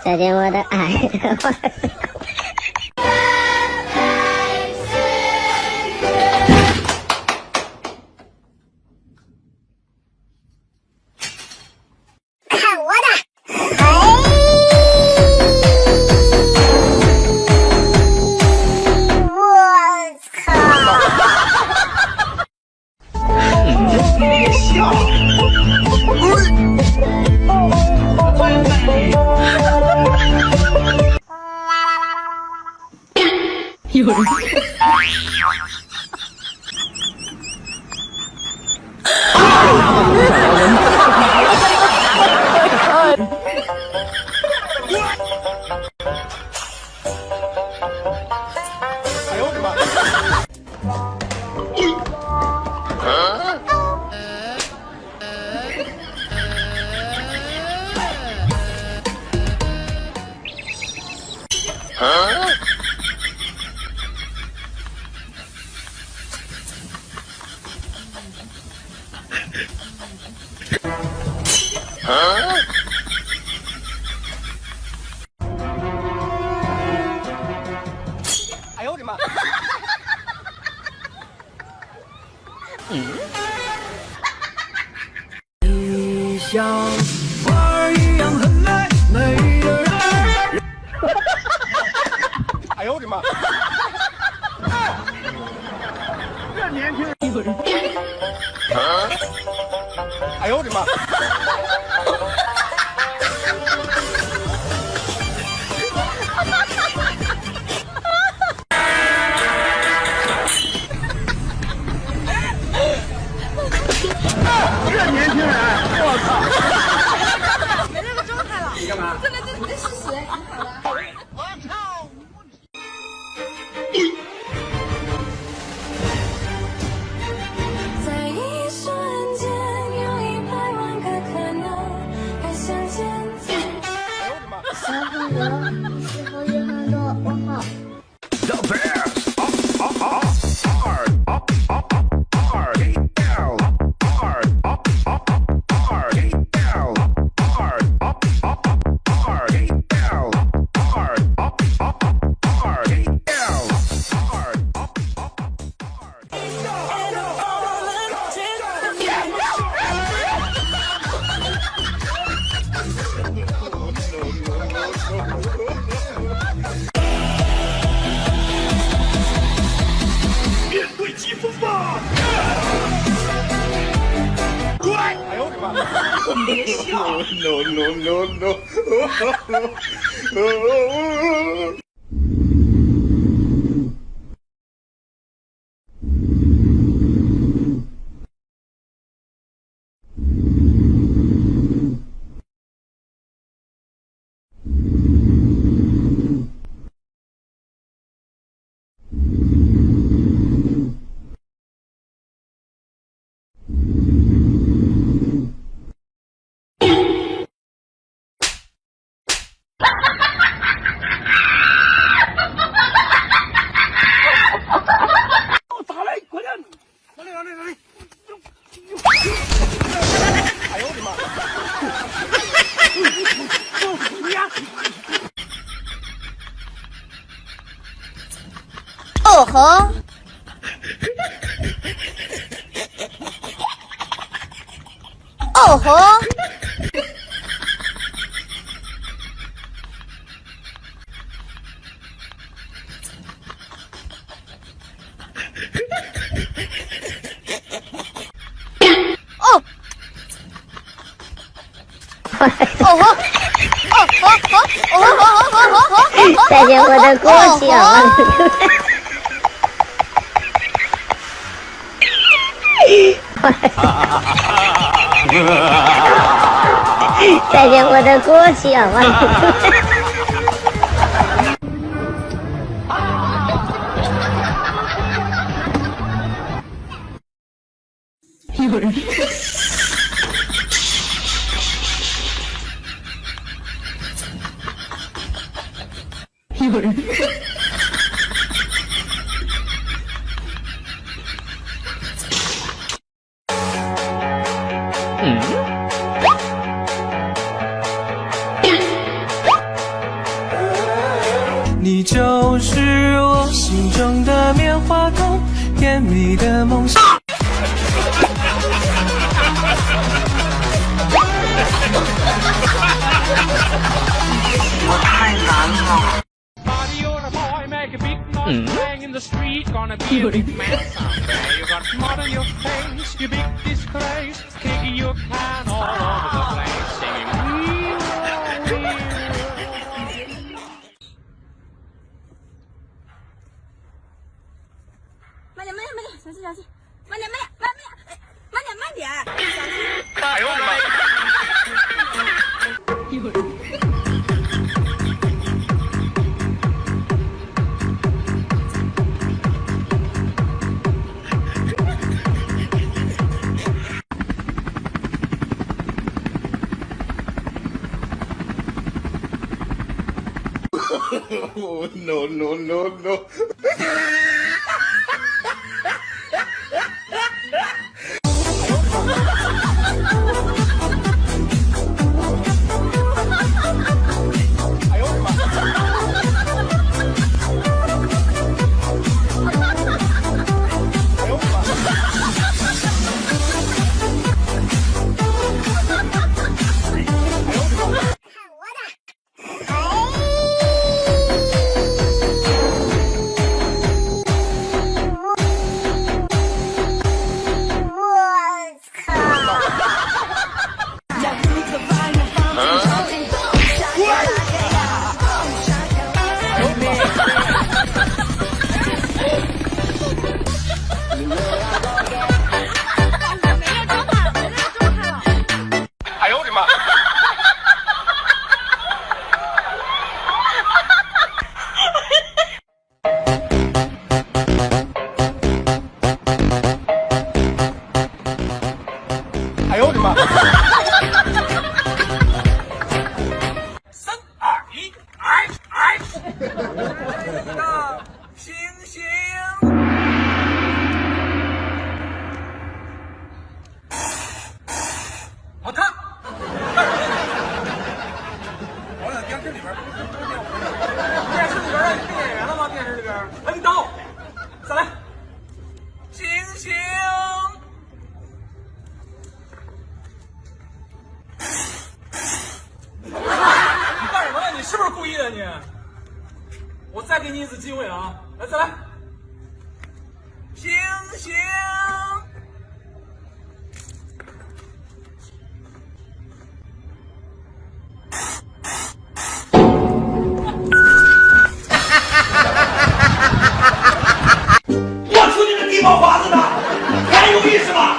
再见我的爱。看我的！我操！别笑！有人。哎呦我的妈！哎呦我的妈！你像花儿一样很美，美的人。哎呦我的妈！这年轻人一个人。哎呦我的妈！这年轻人，我操！没这个状态了。你干嘛？这是谁？你好了。我操！在一瞬间，有100万个可能，还想见见。哎呦我的妈！小朋友，时候有很多，我好。 The best. Hard. Hard. Get down. Hard. Hard. Get down. Hard. Hard. Get down. Hard. Hard. Get down. Hard. 面对疾风吧！乖！哎呦我的妈！别笑 ！No！ 打来，快点！哪里！哎呦我的妈！哦吼！哦吼！哦！哦吼！再见我的国旗啊！再见我的国旗啊！你就是我心中的棉花糖，甜蜜的梦想。我太难了。 Party on a boy, make a big noise, playing in the street, gonna be a big man someday. You got mud on your face, you big disgrace, kicking your can all over the place, singing we will, we will. 慢点，小心，慢点，慢点，小心。哎呦我的妈！ Oh, no, no, no, no. 哎呦我的妈！ 3、2、1，大猩猩。我看，我在电视里边，电视里边让你配演员了吗？电视里边，摁到，再来，猩猩。 是不是故意的你？我再给你一次机会啊！来，再来。猩猩，我出去的地方华子呢，还有意思吗？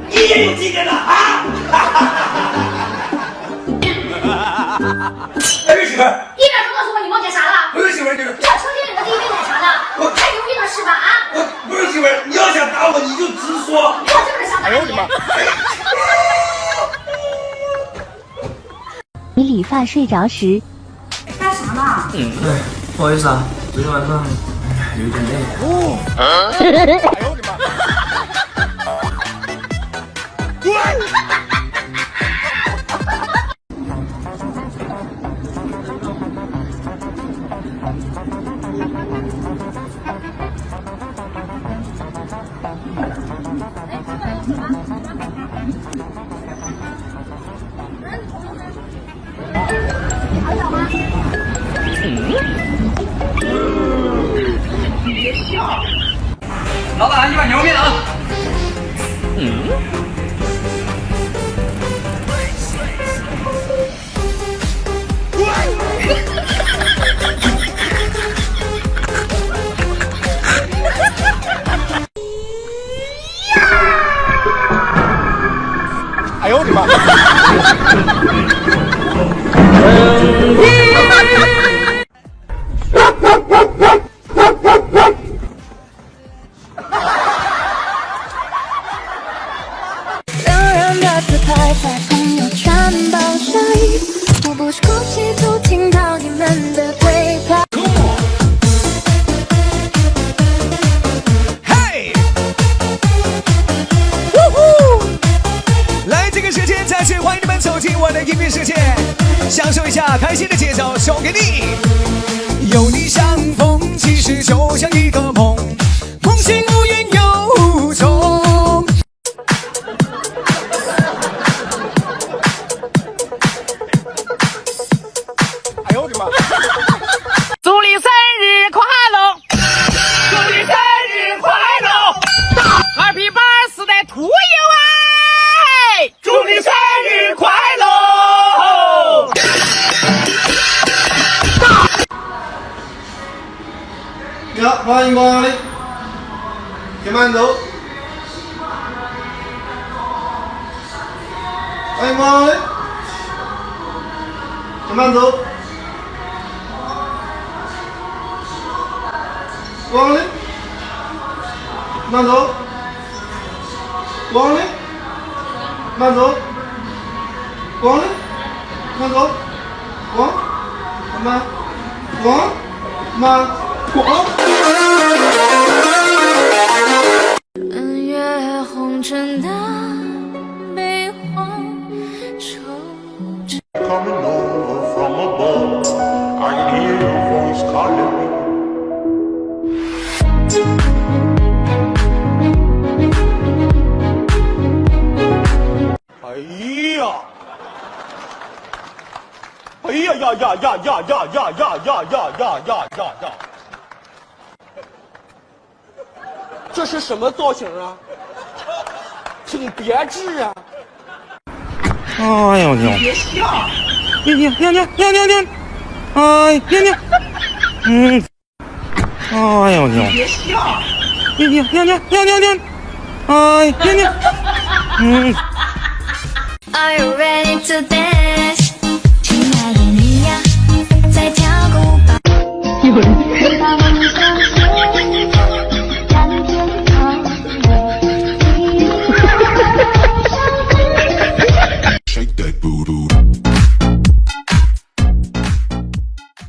你也有今天的啊！儿媳妇，一点都告诉我你梦见啥了？不是媳妇，这个要抽屉里的第一杯奶茶呢？太牛逼了是吧？啊！不是媳妇，你要想打我你就直说。我就是想打你。哎呦我的妈！你理发睡着时，干啥呢？哎，不好意思啊，昨天晚上有点累。哎呦我的妈！ 老板，一碗牛面啊！哎呦我的妈！音乐世界，享受一下开心的节奏，送给你。有你相逢，其实就像一个梦，梦醒无言有终。哎呦我的妈！祝你生日快乐！祝你生日快乐！Happy birthday to you 哎！祝你生日快乐！呀，欢迎光临，请慢走。欢迎光临，请慢走。光临，慢走。光临，慢走。光临，慢走。光，慢，光，慢，光。暗月红尘的悲欢惆怅。 Coming over from above, I can hear your voice calling me. 哎呀呀呀呀呀呀呀呀呀呀呀呀！这是什么造型啊？挺别致啊！哎呦牛！别笑！娘！哎娘！哎呦牛！别笑！娘！哎娘！Are you ready to dance?